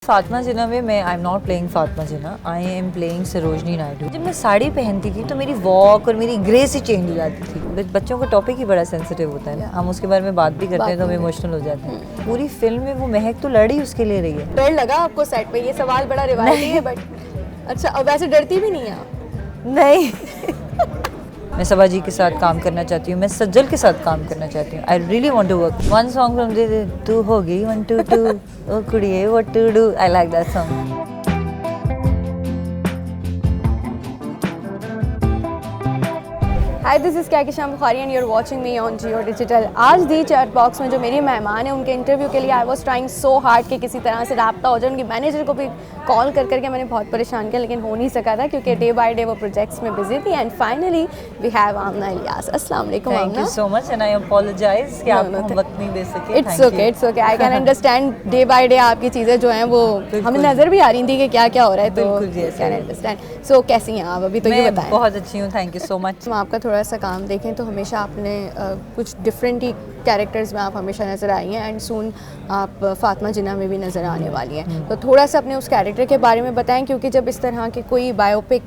फातिमा जिन्ना में मैं I am not playing Fatima Jinnah, I am playing Sarojini Naidu. जब मैं साड़ी पहनती थी तो मेरी वॉक और मेरी ग्रेस ही चेंज हो जाती थी। बच्चों का टॉपिक ही बड़ा सेंसिटिव होता है ना, हम उसके बारे में बात भी करते हैं तो हम इमोशनल हो जाते हैं। पूरी फिल्म में वो महक तो लड़ी उसके लिए रही है। डर लगा आपको सेट पे? ये सवाल बड़ा रिवायती है बट अच्छा, अब वैसे डरती भी नहीं है आप? नहीं मैं सबा जी के साथ काम करना चाहती हूँ, मैं सज्जल के साथ काम करना चाहती हूँ। I really want to work one song from the तू हो गई 1 2 2 ओ कुड़िए what to do, I like that song. Hi, this is Kehkashan Bukhari and you are watching me on Jio digital. आज दी चैट बॉक्स में जो मेरी मेहमान है उनके इंटरव्यू के लिए I was trying so hard कि किसी तरह से रब्ता हो जाए। उनकी मैनेजर को भी कॉल कर करके मैंने बहुत परेशान किया लेकिन हो नहीं सका था क्योंकि डे बाय डे वो प्रोजेक्ट्स में बिजी थी। And finally we have Aamna Ilyas. अस्सलाम वालेकुम thank you so much and I apologise कि आपको हम वक्त नहीं दे सके। It's okay, it's okay, I can understand. Day by day आपकी चीज़ें जो हैं वो हमें नज़र भी आ रही थी कि क्या क्या हो रहा है, तो कैन अंडरस्टैंड। सो कैसी हैं आप अभी? तो ये बताएं। बहुत अच्छी हूँ, थैंक यू सो मच। हम आपका थोड़ा सा काम देखें तो हमेशा आपने कुछ डिफरेंट ही कैरेक्टर्स में आप हमेशा नज़र आई हैं एंड सून आप फातिमा जिन्ना में भी नज़र आने वाली हैं। तो थोड़ा सा अपने उस कैरेक्टर के बारे में बताएं, क्योंकि जब इस तरह की कोई बायोपिक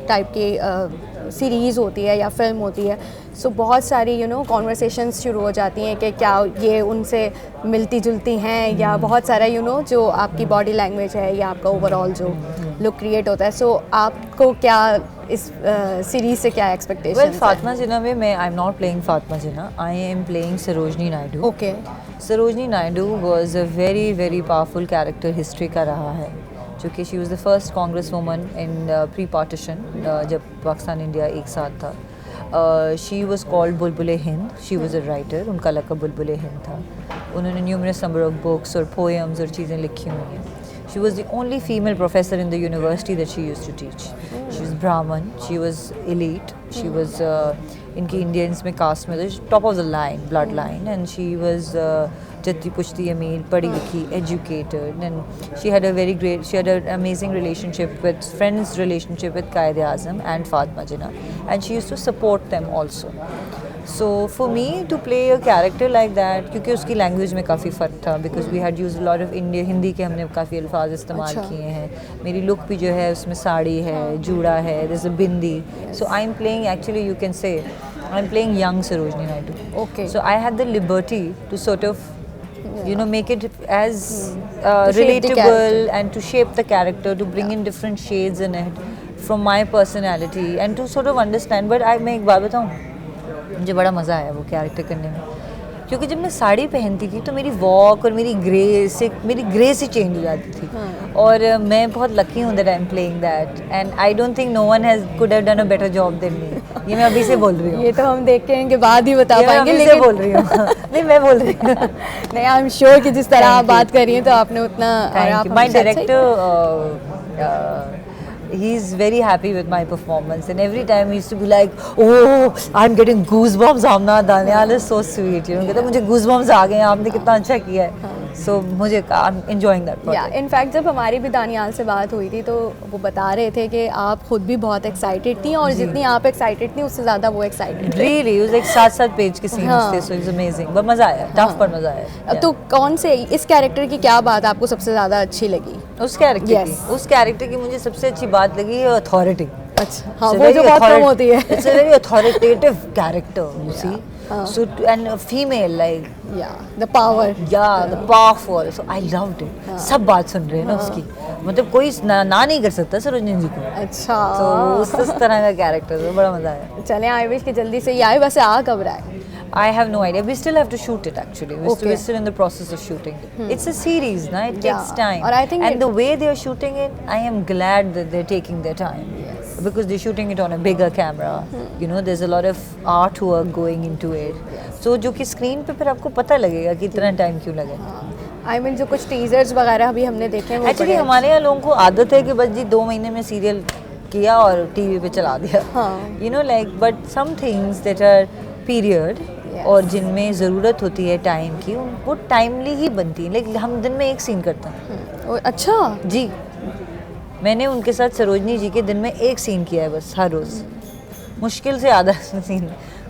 टाइप की सीरीज़ होती है या फिल्म होती है सो बहुत सारी कॉन्वर्सेशंस शुरू हो जाती हैं कि क्या ये उनसे मिलती जुलती हैं या बहुत सारा जो आपकी बॉडी लैंग्वेज है या आपका ओवरऑल जो लुक क्रिएट होता है। सो आपको क्या इस सीरीज़ से क्या एक्सपेक्टेशन? वेल फातिमा जिन्ना में मैं I am not playing Fatima Jinnah, I am playing Sarojini Naidu. Okay. Sarojini Naidu was a very very powerful character history का रहा है, क्योंकि she was the first Congress woman in pre partition, जब पाकिस्तान इंडिया एक साथ था। She was called Bulbul Hind, she was a writer, उनका लक़ब बुलबुल हिंद था। उन्होंने न्यूमरस नंबर ऑफ बुक्स और पोएम्स और चीज़ें लिखी हुई हैं। She was the only female professor in the university that she used to teach. She was Brahmin, she was elite, she was इनकी इंडियंस में कास्ट में top of the line, blood line, and she was जत्ती पुश्ती अमीर, पढ़ी लिखी, educated, and she had a amazing relationship with friends, relationship with Quaid Azam and Fatima Jinnah, and she used to support them also. So for me to play a character like that, क्योंकि उसकी language में काफ़ी फ़र्क था, because we had use a lot of Hindi के हमने काफ़ी अल्फाज इस्तेमाल किए हैं। मेरी लुक भी जो है उसमें साड़ी है, जूड़ा है, there's a bindi. So I'm playing, actually you can say I'm playing young Sarojini Naidu. Okay. So I had the liberty to sort of make it as shape the relatable and to shape the character, to bring in different shades in it from my personality and to sort of understand. But मैं एक बात बताऊँ, मुझे बड़ा मज़ा आया वो character करने में, क्योंकि जब मैं साड़ी पहनती थी तो मेरी वॉक और मेरी ग्रेस ही चेंज हो जाती थी। और मैं बहुत लकी हूँ that I am playing that, and I don't think no one could have done a better job than me. ये मैं अभी से बोल रही हूँ। ये तो हम देख के इनके बाद ही बता पाएंगे, लेकिन बोल रही हूँ नहीं मैं बोल रही हूँ नहीं, आई एम श्योर कि जिस तरह आप बात कर रही हैं तो आपने उतना। My director he is very happy with my performance, and every time he used to be like, oh I'm getting goosebumps, Amna Danial is so sweet, कहता मुझे goosebumps आ गए, आपने कितना अच्छा किया है। so मुझे I'm enjoying that project. in fact जब हमारी भी दानियाल से बात हुई थी तो वो बता रहे थे कि आप खुद भी बहुत एक्साइटेड थी और जितनी आप एक्साइटेड थी उससे ज़्यादा वो एक्साइटेड थे। really it was like 7 page के सीन्स थे, so it was amazing, but मज़ा आया, टफ पर मज़ा आया। तो कौन से इस कैरेक्टर की क्या बात आपको सबसे ज़्यादा अच्छी लगी? उस कैरेक्टर की मुझे सबसे अच्छी बात लगी है अथॉरिटी। अच्छा, हाँ, वो जो बहुत कम होती है। It's a very authoritative character, you see. So and a female, like the power, the powerful. So I loved it. सब बात सुन रहे हैं ना उसकी, मतलब कोई ना नहीं कर सकता सरोजनी जी को। अच्छा, तो उस तरह का कैरेक्टर है, बड़ा मजा आया। चलें, आई विश कि जल्दी से ये आए। वैसे आ कब रहा है? I have no idea. We still have to shoot it actually. We're still in the process of shooting it. It's a series, na? It takes time. Or I think and the way they are shooting it, I am glad that they're taking their time. Yes. Because they're shooting it on a bigger camera. There's a lot of artwork going into it. So जो कि screen पे फिर आपको पता लगेगा कि इतना time क्यों लगे। I mean जो कुछ teasers वगैरह भी हमने देखे हैं वो Actually हमारे यहाँ लोगों को आदत है कि बस जी 2 महीने में serial किया और TV पे चला दिया। Like but some things that are period और जिनमें ज़रूरत होती है टाइम की, वो टाइमली ही बनती है। लेकिन हम दिन में एक सीन करते हैं। अच्छा जी, मैंने उनके साथ सरोजनी जी के दिन में एक सीन किया है बस, हर रोज़, मुश्किल से आधा सीन,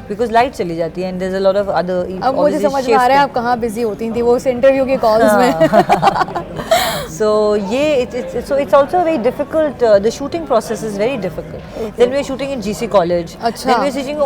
बिकॉज लाइट चली जाती है and there is a lot of other. अब मुझे समझ में आ रहा है आप कहाँ बिजी होती थी वो उस इंटरव्यू के कॉल्स में। So it's also very difficult. The shooting process is very difficult. Then we're shooting in GC College. अच्छा. Then we're shooting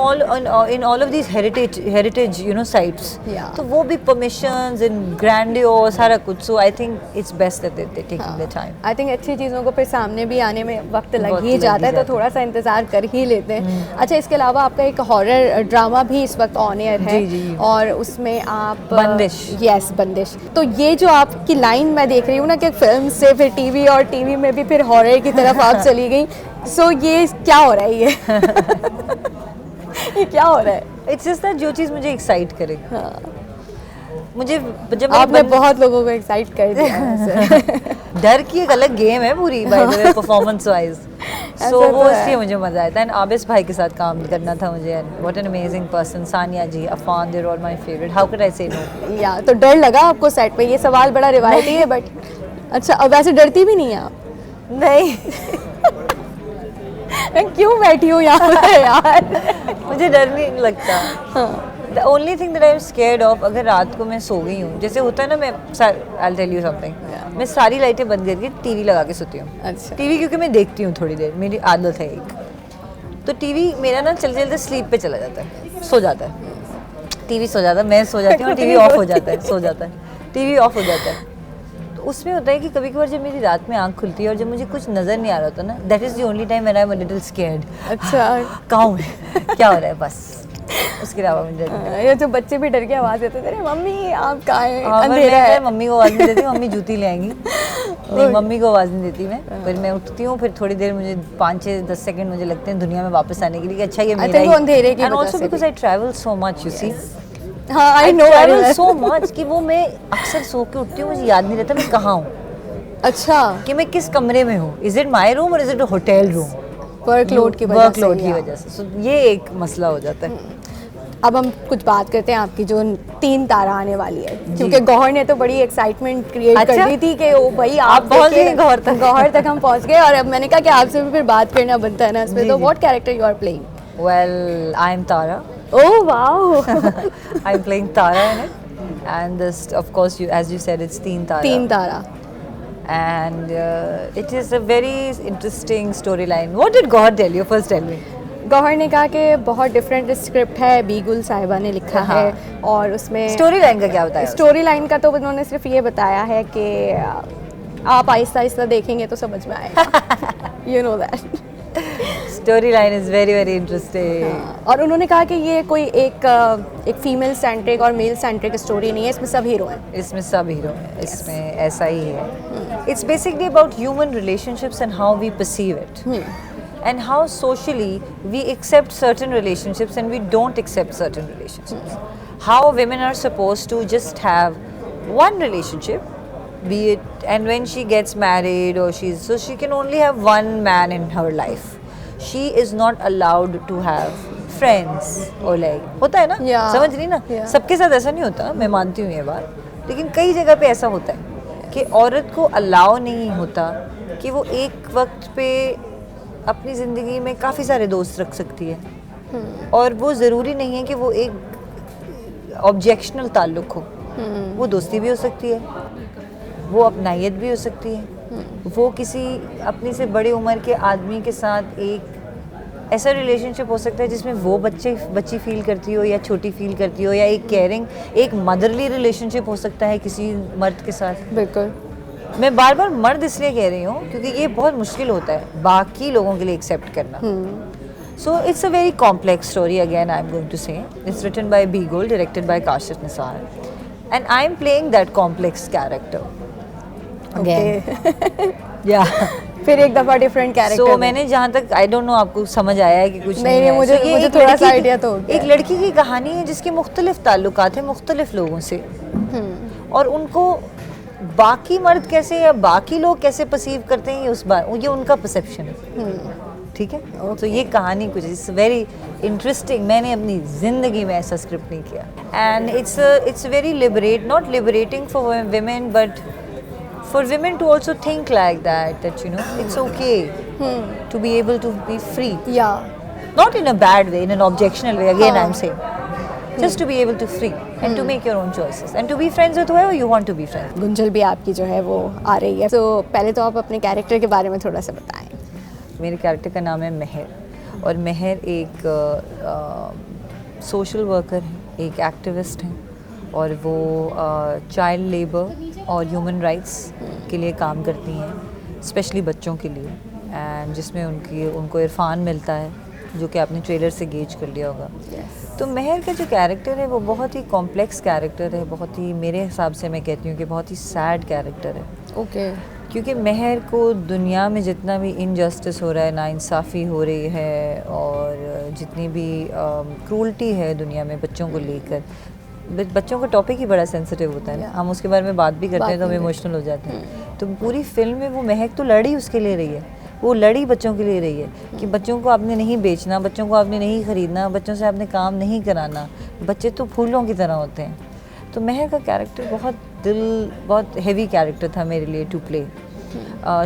in all of these heritage sites. Yeah. तो वो भी permissions and grandeur सारा कुछ. So I think it's best that they're taking their time. I think अच्छी चीज़ों को फिर सामने भी आने में वक्त लग वक्त ही लग जाता है, ही तो जाता थोड़ा सा इंतज़ार कर ही लेते हैं. अच्छा, इसके अलावा आपका एक हॉरर ड्रामा भी इस वक्त ऑन एयर है. जी, जी. और उसमें आप बंदिश. यस, बंदिश. तो ये जो आपकी लाइन मैं देख रही हूँ ना कि फिल्म से फिर टीवी और टीवी में भी फिर हॉरर की तरफ आप चली गई. सो ये क्या हो रहा है ये? ये क्या हो रहा है? It's just that जो चीज़ मुझे एक्साइट करे. मुझे जब आपने बहुत लोगों को एक्साइट कर दिया है ऐसे. डर की एक अलग गेम है पूरी by the way performance wise. So ऐसा वो तो है. इसलिए मुझे मजा आता है. एंड आबिस भाई के साथ काम करना था मुझे. And what an amazing person. Sania ji, Afan, they are all my favourite. How could I say no? या तो डर लगा आपको सेट पे? ये सवाल बड़ा रिवायती है बट अच्छा, अब वैसे डरती भी नहीं है आप? नहीं. मैं क्यों बैठी हूँ यहाँ पे यार? मुझे डर नहीं लगता. The only thing that I am scared of, अगर रात को मैं सो गई हूँ, जैसे होता है ना, मैं I'll tell you something. मैं सारी लाइटें बंद करके टीवी लगा के सोती हूँ. अच्छा. टीवी क्योंकि मैं देखती हूँ थोड़ी देर, मेरी आदत है एक. तो टीवी मेरा ना चलते चलते स्लीप पे चला जाता है, सो जाता है. टीवी सो जाता है, मैं सो जाती हूँ और टीवी ऑफ हो जाता है, सो जाता है, टीवी ऑफ हो जाता है. तो उसमें होता है कि कभी कभार जब मेरी रात में आँख खुलती है और जब मुझे कुछ नज़र नहीं आ रहा होता ना, that is the only time when I am a little scared. अच्छा. कहाँ हूँ मैं, क्या हो रहा है, बस. उसके अलावा मुझे डर नहीं लगता. ये जो बच्चे भी डर के आवाज़ देते थे, मम्मी आप कहाँ हैं, हाँ, अंधेरा मैं है. मम्मी को आवाज़ नहीं देती, मम्मी जूती ले आएंगी. नहीं, मम्मी को आवाज़ नहीं देती मैं. फिर मैं उठती हूँ, फिर थोड़ी देर मुझे 5-6-10 सेकंड मुझे लगते हैं दुनिया में वापस आने के लिए कि अच्छा ये मेरा think वो अंधेरे की एंड वजह ऑल्सो से because I travel so much, you see. हाँ, I know. Travel so much कि वो मैं अक्सर सो के उठती हूँ, मुझे याद नहीं रहता मैं कहाँ हूँ, अच्छा, कि मैं किस कमरे में हूँ. इज इट माई रूम और is it a hotel room? Workload की वजह से. सो ये एक मसला हो जाता है. अब हम कुछ बात करते हैं आपकी जो 3 तारा आने वाली है, क्योंकि गौहर ने तो बड़ी एक्साइटमेंट क्रिएट कर अच्छा? दी थी कि ओ भाई आप पहुंच देखिए, गए गौहर तक हम पहुंच गए. और अब मैंने कहा कि आपसे भी फिर बात करना बनता है ना इसमें. तो what character you are playing? Well, I am Tara. Oh wow. I'm playing Tara in it, and this, of course, as you said, it's Teen Tara. 3 Tara. And it is a very interesting storyline. What did God tell you? First, tell me. Gauhar ने कहा कि बहुत different script है, बीगुल साहिबा ने लिखा है. और उसमें Storyline का क्या बताया? स्टोरी लाइन का तो उन्होंने सिर्फ ये बताया है कि आप आहिस्ता आहिस्ता देखेंगे तो समझ में आएगा. You know that. Storyline is very very interesting. और उन्होंने कहा कि ये कोई एक फीमेल सेंट्रिक और मेल सेंट्रिक स्टोरी नहीं है, इसमें सब हीरो हैं. इसमें सब हीरो हैं, इसमें ऐसा ही है. It's basically about human relationships and how we perceive it. And how socially we accept certain relationships and we don't accept certain relationships. How women are supposed to just have one relationship, be it, and when she gets married or so she can only have one man in her life. She is not allowed to have friends or like, होता है ना? Yeah. समझ रही ना? Yeah. सबके साथ ऐसा नहीं होता, मैं मानती हूँ ये बात, लेकिन कई जगह पे ऐसा होता है कि औरत को अलाउ नहीं होता कि वो एक वक्त पे अपनी ज़िंदगी में काफ़ी सारे दोस्त रख सकती है. और वो ज़रूरी नहीं है कि वो एक ऑब्जेक्शनल ताल्लुक़ हो. वो दोस्ती भी हो सकती है, वो अपनायत भी हो सकती है. वो किसी अपने से बड़े उम्र के आदमी के साथ एक ऐसा रिलेशनशिप हो सकता है जिसमें वो बच्ची फील करती हो या छोटी फील करती हो, या एक केयरिंग, एक मदरली रिलेशनशिप हो सकता है किसी मर्द के साथ. बिल्कुल. मैं बार बार मर्द इसलिए कह रही हूँ क्योंकि ये बहुत मुश्किल होता है बाकी लोगों के लिए एक्सेप्ट करना. So it's a very complex story. Again I am going to say it's written by Beegul, directed by Kashif Nisar, and I am playing that complex character again. या फिर एक दफा डिफरेंट कैरेक्टर. सो मैंने जहाँ तक, आई डोंट नो आपको समझ आया है कि कुछ नहीं है. मुझे So, ये मुझे एक थोड़ा लड़की सा की- आइडिया तो हो गया. एक लड़की की कहानी है जिसके मुख्तलिफ ताल्लुकात हैं मुख्तलिफ लोगों से, और उनको बाकी मर्द कैसे या बाकी लोग कैसे परसीव करते हैं, ये उनका परसेप्शन है. ठीक है. तो ये कहानी कुछ इट्स वेरी इंटरेस्टिंग. मैंने अपनी ज़िंदगी में ऐसा स्क्रिप्ट नहीं किया. And it's very not liberating for women, but for women to also think like that you know it's okay to be able to be free, या not in a bad way, in an objectional way, again I'm saying, just to be able to free and to make your own choices and to be friends with whoever you want to be friends. Gunjal भी आपकी जो है वो आ रही है, तो पहले तो आप अपने कैरेक्टर के बारे में थोड़ा सा बताएं। मेरे कैरेक्टर का नाम है महर, और महर एक सोशल वर्कर है, एक एक्टिविस्ट हैं, और वो चाइल्ड लेबर और ह्यूमन राइट्स के लिए काम करती हैं, स्पेशली बच्चों के लिए, एंड जिसमें उनको इरफान मिलता है, जो कि आपने ट्रेलर से गेज कर लिया होगा। तो महर का जो कैरेक्टर है वो बहुत ही कॉम्प्लेक्स कैरेक्टर है, बहुत ही, मेरे हिसाब से मैं कहती हूँ कि बहुत ही सैड कैरेक्टर है। ओके। क्योंकि महर को दुनिया में जितना भी इनजस्टिस हो रहा है, नाइंसाफ़ी हो रही है, और जितनी भी क्रूल्टी है दुनिया में बच्चों को लेकर, बच्चों का टॉपिक ही बड़ा सेंसिटिव होता है ना, हम उसके बारे में बात भी करते हैं तो हम इमोशनल हो जाते हैं। तो पूरी फिल्म में वो महक तो लड़ी उसके लिए रही है, वो लड़ी बच्चों के लिए रही है कि बच्चों को आपने नहीं बेचना, बच्चों को आपने नहीं ख़रीदना, बच्चों से आपने काम नहीं कराना, बच्चे तो फूलों की तरह होते हैं। तो महक का कैरेक्टर बहुत हेवी कैरेक्टर था मेरे लिए to play.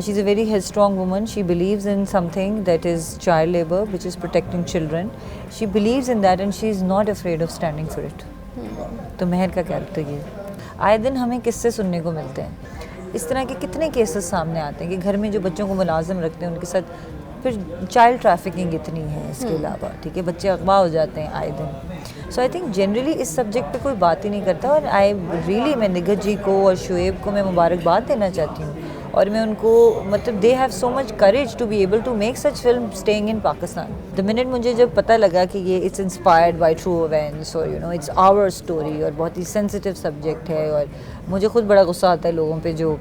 She is a very strong woman, she believes in something that is child labour which is protecting children, she believes in that and she is not afraid of standing for it. तो महर का character ये, आए दिन हमें किस्से सुनने को मिलते हैं, इस तरह के कितने केसेस सामने आते हैं कि घर में जो बच्चों को मुलाजिम रखते हैं उनके साथ फिर चाइल्ड ट्रैफिकिंग इतनी है, इसके अलावा ठीक है बच्चे अगवा हो जाते हैं आए दिन। सो आई थिंक जनरली इस सब्जेक्ट पे कोई बात ही नहीं करता, और मैं निगत जी को और शुएब को मैं मुबारकबाद देना चाहती हूँ, और मैं उनको मतलब they have so much courage to be able to make such film staying in Pakistan. The minute मुझे जब पता लगा कि ये it's inspired by true events और you know it's our story और बहुत ही सेंसिटिव सब्जेक्ट है, और मुझे खुद बड़ा गुस्सा आता है लोगों पे जो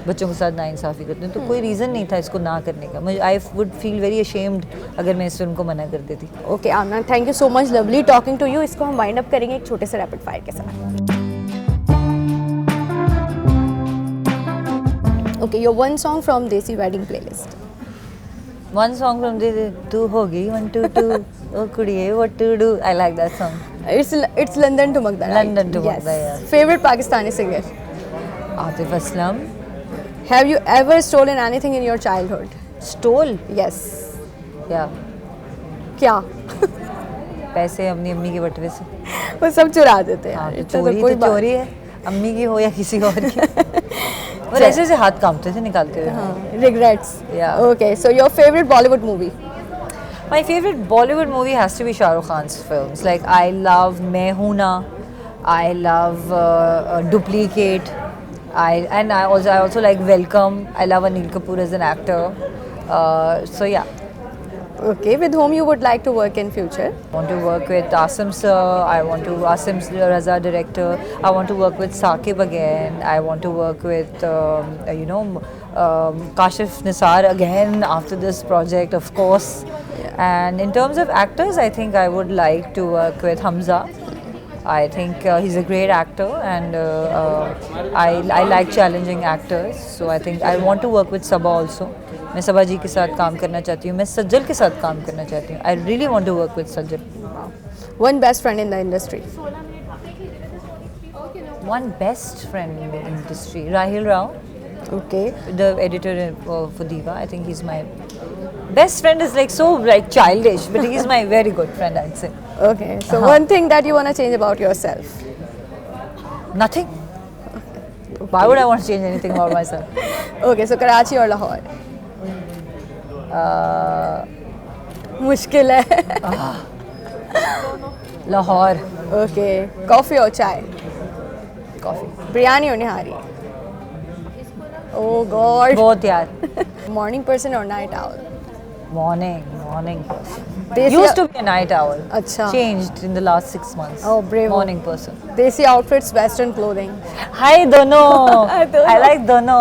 बच्चों के साथ नाइंसाफ़ी करते हैं, तो कोई रीज़न नहीं था इसको ना करने का। मुझे I would feel very ashamed अगर मैं इस फिल्म को मना कर देती। Okay Aamna, thank you so much, lovely talking to you. इसको हम वाइंड अप करेंगे एक छोटे से रैपिड फायर के साथ। Okay, your one song from desi wedding playlist. One song from the तू होगी 1 2 2 ओ कुड़िए what to do, I like that song. It's London to Magda. London to Magda, yeah. Favourite Pakistani singer? Atif Aslam. Have you ever stolen anything in your childhood? Stole? Yes. Yeah. क्या? पैसे अपनी अम्मी के बटवे से। वो सब चुरा देते हैं। हाँ, तो इतना चोरी कोई तो बात- चोरी है, अम्मी की हो या किसी और की। और ऐसे ऐसे हाथ कांपते थे निकालते हुए। हाँ, regrets. Yeah. Okay, so your favorite Bollywood movie? My favorite Bollywood movie has to be Shah Rukh Khan's films. Like I love Main Hoon Na, I love Duplicate. I also like Welcome. I love Anil Kapoor as an actor. So yeah. Okay, with whom you would like to work in future? I want to work with Asim sir. I want to Asim Raza director. I want to work with Saqib again. I want to work with Kashif Nisar again after this project, of course. Yeah. And in terms of actors, I think I would like to work with Hamza. I think he's a great actor, and I like challenging actors. So I think I want to work with Sabaa also. मैं सबा जी के साथ काम करना चाहती हूँ, मैं सज्जल के साथ काम करना चाहती हूँ। I really want to work with Sajal. One best friend in the industry? One best friend in the industry, Rahil Rao, Okay. the editor for Diva. I think he's my best friend. Is like so like childish, but he's my very good friend, I'd say. Okay, so one thing that you want to change about yourself? Nothing. Why would I want to change anything about myself? Okay, so Karachi or Lahore? मुश्किल है। Lahore. Okay, coffee or chai? Coffee. Biryani और निहारी? Oh God. बहुत यार। Morning person or night owl? Morning person. Desi- Used to be a night owl. अच्छा. Changed in the last 6 months. Oh, brave. Morning person. Desi outfits, Western clothing? Hi, dono. दोनों. I like dono.